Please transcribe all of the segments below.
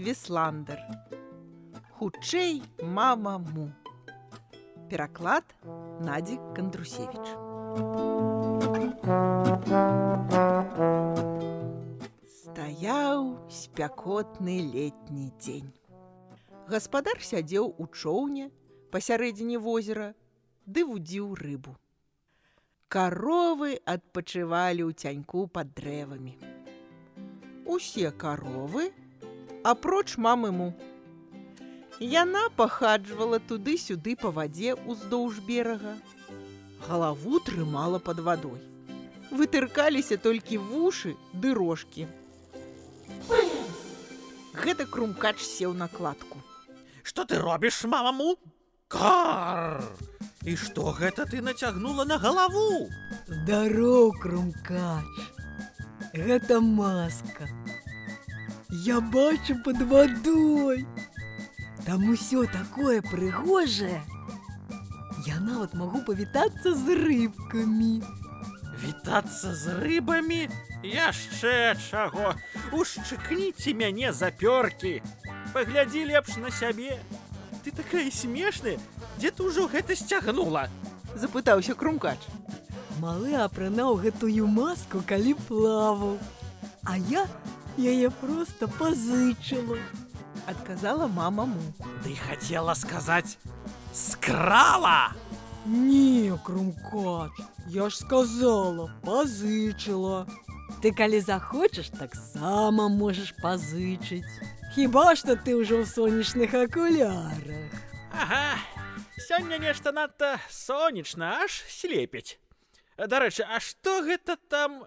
Весландер. Хутчэй, мама му. Пераклад Наді Кандрусевіч. Стаяў спякотны летні дзень. Гаспадар сядзеў у чоўне пасярэдзіне возера ды вудзіў рыбу. Каровы адпачывалі ў цяньку пад дрэвамі. Усе каровы, апроч мамы му. Яна пахаджвала туды-сюды па вадзе ўздоўж берага. Галаву трымала пад вадой. Вытыркаліся толькі вушы ды рожкі. Гэта Крумкач сеў на кладку. Што ты робіш, мама му? Кар! І што гэта ты нацягнула на галаву? Здароў, Крумкач. Гэта маска. Я бачу пад вадой. Там усё такое прыгожае. Я нават магу павітацца з рыбкамі. Вітацца з рыбамі? Яшчэ чаго? Ушчыкніце мяне за пёркі. Паглядзі лепш на сябе. Ты такая смешная. Дзе ты ўжо гэта сцягнула? Запытаўся Крумкач. Малы апранаў гэтую маску, калі плаваў. А я яе проста пазычыла. Адказала мама му. Ты хацела сказаць скрала! Не, Крумкач, я ж сказала, пазычыла. Ты калі захочаш, таксама можаш пазычыць. Хіба што ты ўжо ў сонечных акулярах. Ага, сёння нешта надта сонечна, аж слепіць. Дарэчы, а што гэта там?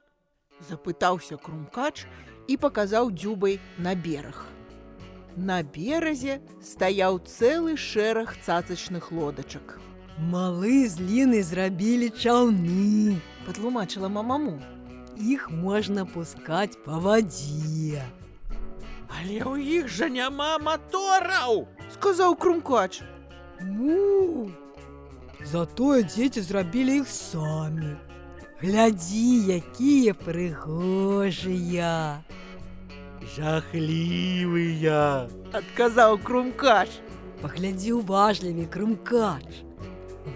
Запытаўся Крумкач і паказаў дзюбай на бераг. На беразе стаяў цэлы шэраг цацачных лодачак. Малы з ліны зрабілі чаўны. Патлумачыла мама му. Іх можна пускаць па вадзе. Але ў іх жа няма матораў! Сказаў Крумкач. Ну, затое дзеці зрабілі іх самі. Глядзі, якія прыгожыя. Жахлівыя! Адказаў Крумкач. Паглядзі уважлівей, Крумкач.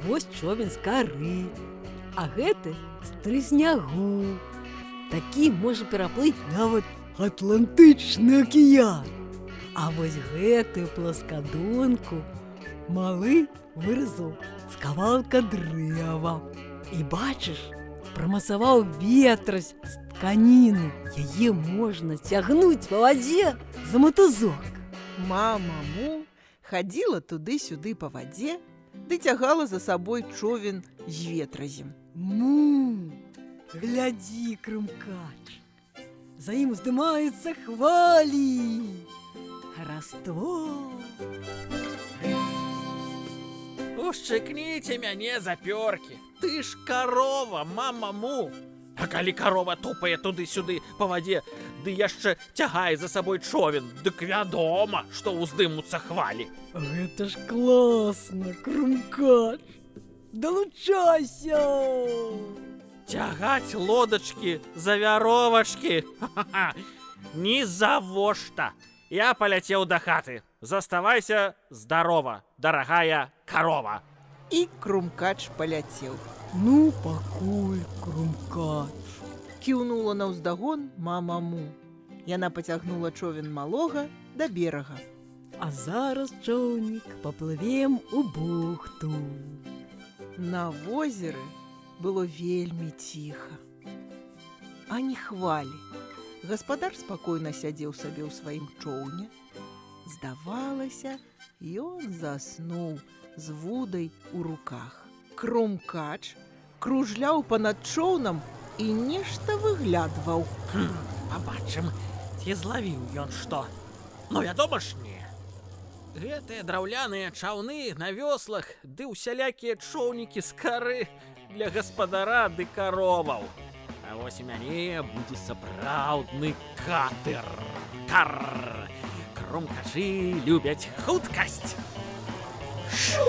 Вось човен з кары, а гэты з трыснягу. Такі можа пераплыць нават Атлантычны акіян. А вось гэтую пласкадонку малы выразаў з кавалка дрэва. І бачыш, прамасаваў ветразь з тканіны. Яе можна цягнуць па вадзе за матузок. Мама му хадзіла туды-сюды па вадзе ды цягала за сабой човен з ветразем. Ну, глядзі, Крумкач. За ім уздымаюцца хвалі. Раство. Ушчыкніце мяне за пёркі. Ты ж карова, мама му. А калі карова тупае туды-сюды па вадзе, ды яшчэ цягае за сабой човен, дык вядома, што ўздымуцца хвалі. Гэта ж класна, Крумкач. Далучайся! Цягаць лодачкі за вяровачкі? Ха-ха-ха! Ні завошта! Я паляцеў да хаты. Заставайся здарова, дарагая карова. І Крумкач паляцеў. Ну, пакуль, Крумкач. Кіўнула наўздагон мама му. Яна пацягнула човен малога да берага. А зараз, чоўнік, паплывем у бухту. На возеры было вельмі ціха. Ані хвалі. Гаспадар спакойна сядзеў сабе ў сваім чоўне. Здавалася, ён заснуў з вудай у руках. Крумкач кружляў панад чоўнам і нешта выглядваў. Пабачым, ці злавіў ён што. Ну, вядома ж не. Гэтыя драўляныя чаўны на вёслах ды усялякія чоўнікі з кары для гаспадара ды кароваў. А вось у мяне будзе сапраўдны катер. Кар! Крумкачы любяць хуткасць. Шу!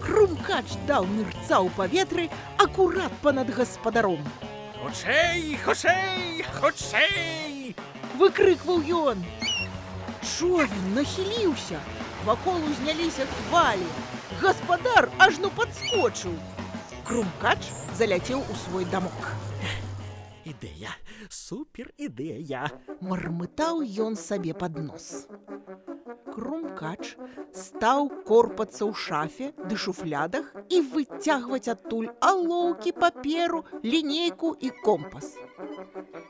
Крумкач даў нырца ў паветры акурат панад гаспадаром. Хутчэй, хутчэй, хутчэй! Выкрыкваў ён. Човен нахіліўся, вакол узняліся хвалі. Гаспадар ажно падскочыў. Крумкач заляцеў у свой дамок. Ідэя, супер ідэя. Мармытаў ён сабе пад нос. Крумкач стаў корпацца ў шафе ды шуфлядах і выцягваць адтуль алоўкі, паперу, лінейку і компас.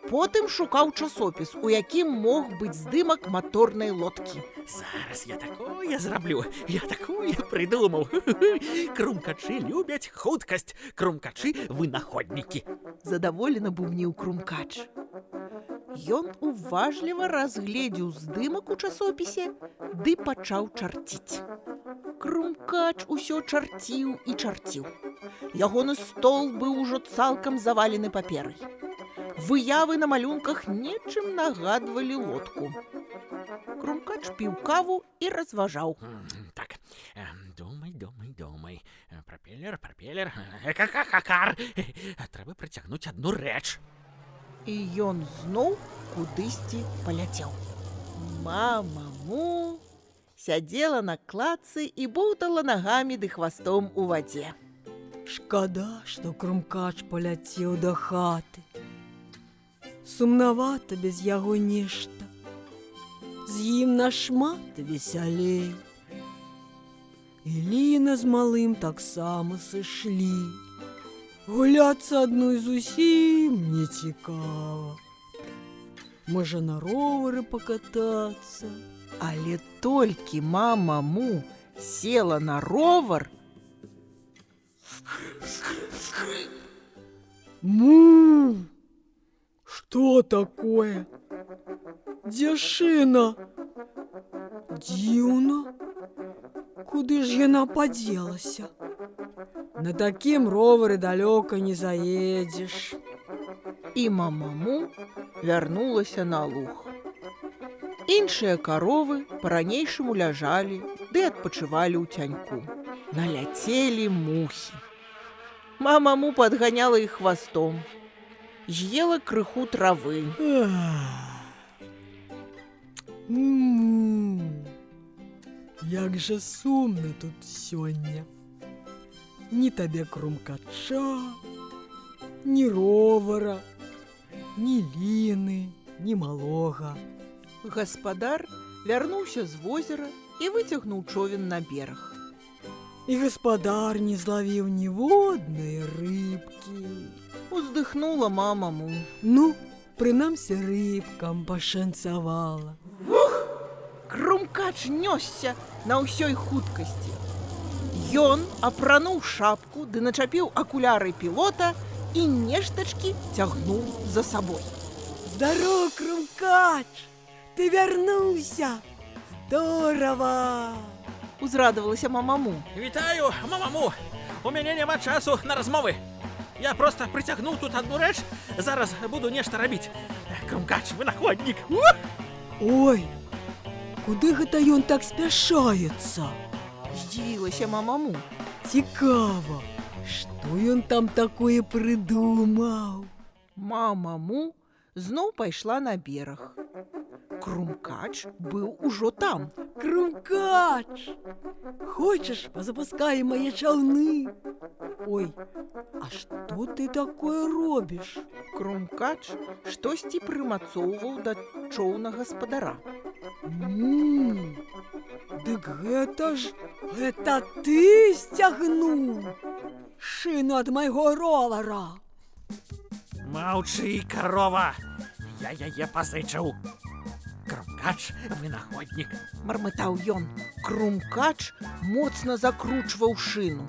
Потым шукаў часопіс, у якім мог быць здымак маторнай лодкі. Зараз я такое зраблю, я такое придумаў. Крумкачы любяць хуткасць, крумкачы вынаходнікі. Задаволена бубніў Крумкач. Ён уважліва разгледзеў здымак у часопісе ды пачаў чарціць. Крумкач усё чарціў і чарціў. Ягоны стол быў ужо цалкам завалены паперай. Выявы на малюнках нечым нагадвалі лодку. Крумкач піў каву і разважаў. Так, думай. Прапелер. Какар. Трэба прыцягнуць адну рэч. І ён зноў кудысьці паляцеў. Мама-му сядзела на кладцы і боўтала нагамі ды хвастом у вадзе. Шкада, што Крумкач паляцеў да хаты. Сумнавата без яго нешта. З ім нашмат весялей. І Ліна з малым таксама сышлі. Гуляцца адной зусім не цікава. Можа, на ровары пакатацца. Але толькі мама-му села на ровар. Му! Что такое? Дзе шына? Дзіўна. Куды ж яна падзелася? На такім ровары далёка не заедзеш. І мама-му вярнулася на луг. Іншыя каровы па-ранейшаму ляжалі ды адпачывалі ў цяньку. Наляцелі мухі. Мама-му падганяла іх хвастом. З'ела крыху травы. Як жа сумна тут сёння. Ні табе Крумкача, ні ровара, ні Ліны, ні малога. Гаспадар вярнуўся з возера і выцягнуў човен на бераг. І гаспадар не злавіў ніводнай рыбкі. Уздыхнула мама-му. Ну, прынамсі рыбкам пашанцавала. Крумкач нёсся на ўсёй хуткасці. Ён апрануў шапку ды начапіў акуляры пілота і нештачкі цягнуў за сабой. Здароў, Крумкач! Ты вярнуўся! Здорава! Узрадавалася мама-му. Вітаю, мама-му! У мяне няма часу на размовы. Я проста прыцягнуў тут адну рэч, зараз буду нешта рабіць. Крумкач, вынаходнік! Ой, куды гэта ён так спяшаецца? Здзівілася мама-му. Цікава, што ён там такое прыдумаў? Мама-му зноў пайшла на бераг. Крумкач быў ужо там. Крумкач! Хочаш, пазапускаем мае чаўны? Ой, а што ты такое робіш? Крумкач штосьці прымацоўваў да чоўна гаспадара. Дык гэта ты сцягнуў шыну ад майго ровара. Маўчы, карова! Я яе пазычыў. Крумкач вынаходнік. Мармытаў ён. Крумкач моцна закручваў шыну.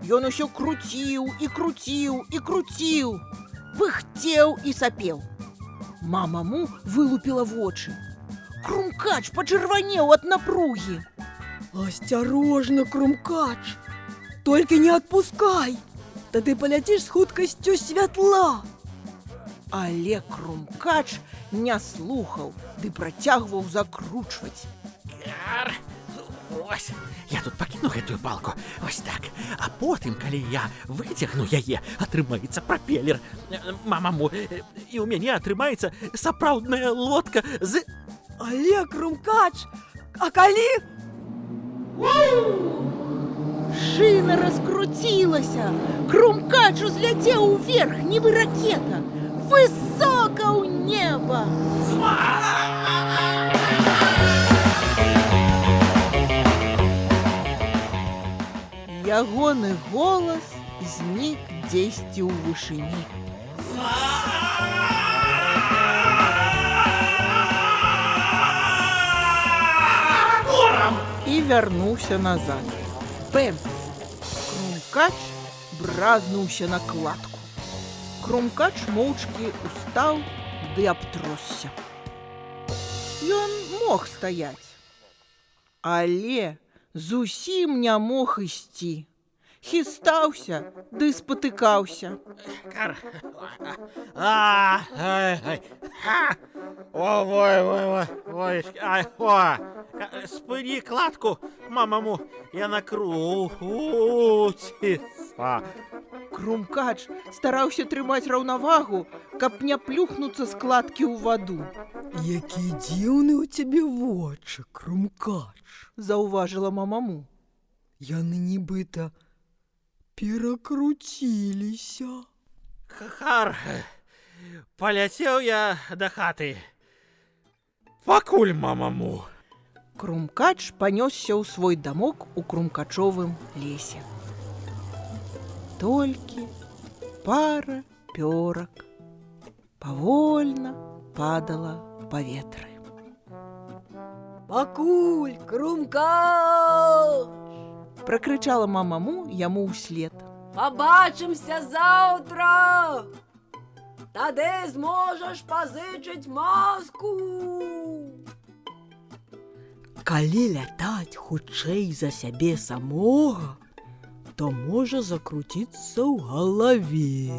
Ён усё круціў і круціў і круціў, пыхцеў і сапеў. Мама-му вылупіла вочы. Крумкач пачырванеў ад напругі. Асцярожна, Крумкач! Толькі не адпускай! Тады паляціш з хуткасцю святла. Але Крумкач не слухаў ды працягваў закручваць. Кар! Ось, я тут пакіну гэтую палку, ось так. А потым, калі я выцягну яе, атрымаецца прапелер. Мама-му, і ў мяне атрымаецца сапраўдная лодка з Але, Крумкач, а калі? Шина раскрутилася. Крумкач узляцеў уверх, нібы ракета. Высока ў неба. Ягоны голас знік дзесьці ў вышыні. І вярнуўся назад. Бэм! Крумкач бразнуўся на кладку. Крумкач моўчкі устаў ды абтросся. Ён мог стаяць, але зусім не мог ісці. Хістаўся ды спатыкаўся. Кар... Ой, спыні кладку, мамаму, я накруціцца. Крумкач стараўся трымаць раўнавагу, каб не плюхнуцца з кладкі ў ваду. Які дзіўны ў цябе вочы, Крумкач. Заўважыла мамаму. Яны нібыта перакруціліся. Хар, паляцеў я да хаты. Пакуль, мамаму. Крумкач панёсся ў свой дамок у крумкачовым лесе. Толькі пара пёрак павольна падала ў паветры. Пакуль, Крумкач! Пракрычала мамаму яму ўслед. Пабачымся заўтра! Тады зможаш пазычыць маску! Калі лятаць хутчэй за сябе самога, то можа закруціцца ў галаве.